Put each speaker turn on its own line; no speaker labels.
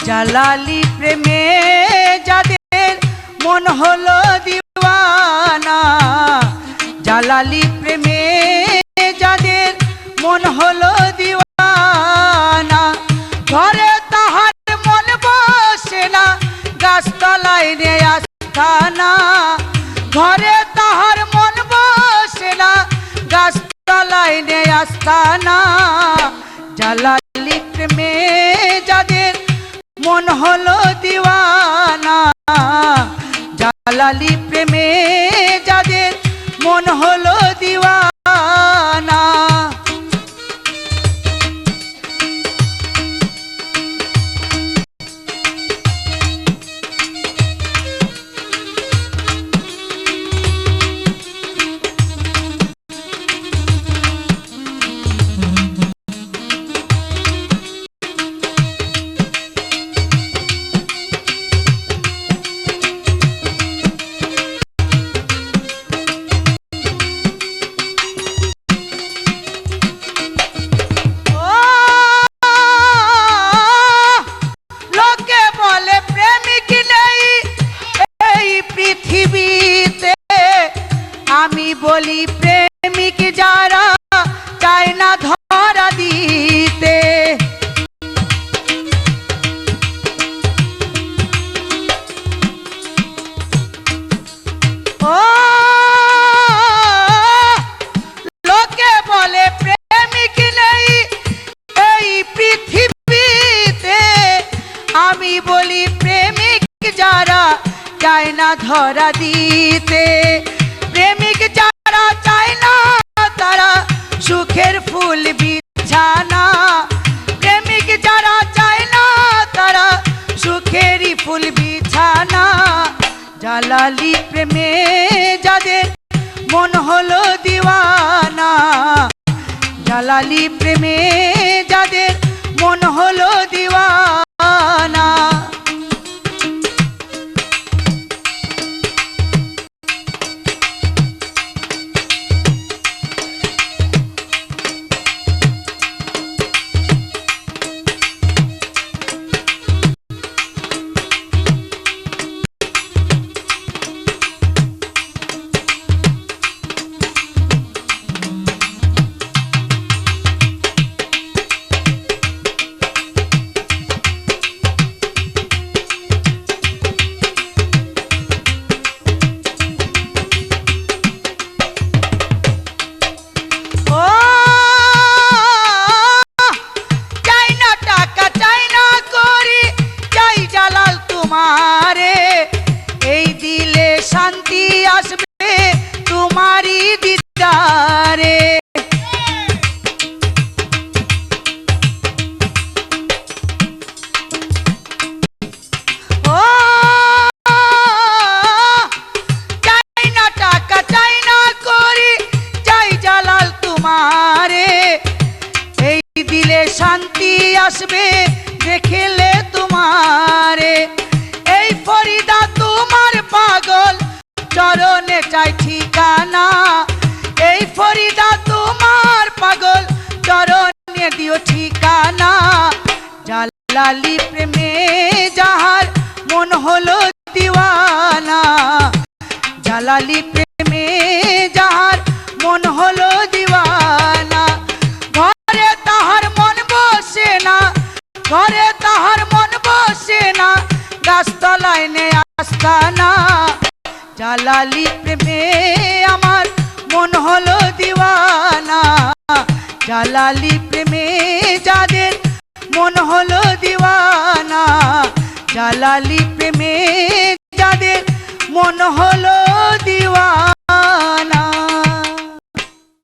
জালালি প্রেমে যাদের মন হলো দিওয়ানা, জালালি প্রেমে যাদের মন হলো দিওয়ানা, ঘরে তাহার মন বসে না, গাছতলায় রে আস্থানা, ঘরে তাহার মন বসে না, গাছতলায় রে আস্থানা। জালালি প্রেমে যাদের মন হলো দিওয়ানা, জালালি প্রেমে যাদের মন হলো দিওয়ানা। আমি বলি প্রেমিক যারা চায় না ধরা দিতে, ও লোকে বলে প্রেমিক নেই এই পৃথিবীতে, আমি বলি প্রেমিক যারা চায় না ধরা দিতে, প্রেমিক যারা চায় না তারা সুখের ফুল বিছানা, প্রেমিক যারা চায় না তারা সুখেরই ফুল বিছানা। জালালি প্রেমে যাদের মন হলো দিওয়ানা, জালালি প্রেমে যাদের মন হলো দিওয়ানা। এই দিলে শান্তি আসবে তোমারই দিদারে, ও চাই না টাকা চাই না করি চাই জালাল তোমারে, এই দিলে শান্তি আসবে দেখলে তোমারে। এই ফরিদা তোমার পাগল চরণে চাই ঠিকানা, এই ফরিদা তোমার পাগল চরণে দিও ঠিকানা। জালালি প্রেমে যাহার মন হলো দিওয়ানা, জালালি প্রেমে যাহার মন হলো দিওয়ানা, ঘরে তাহার মন বসে না, ঘরে তাহার মন বসে না, গাছতলায় নে আস্থানা। জালালি প্রেমে আমার মন হলো দিওয়ানা, জালালি প্রেমে যাদের মন হলো দিওয়ানা, জালালি প্রেমে যাদের মন হলো দিওয়ানা।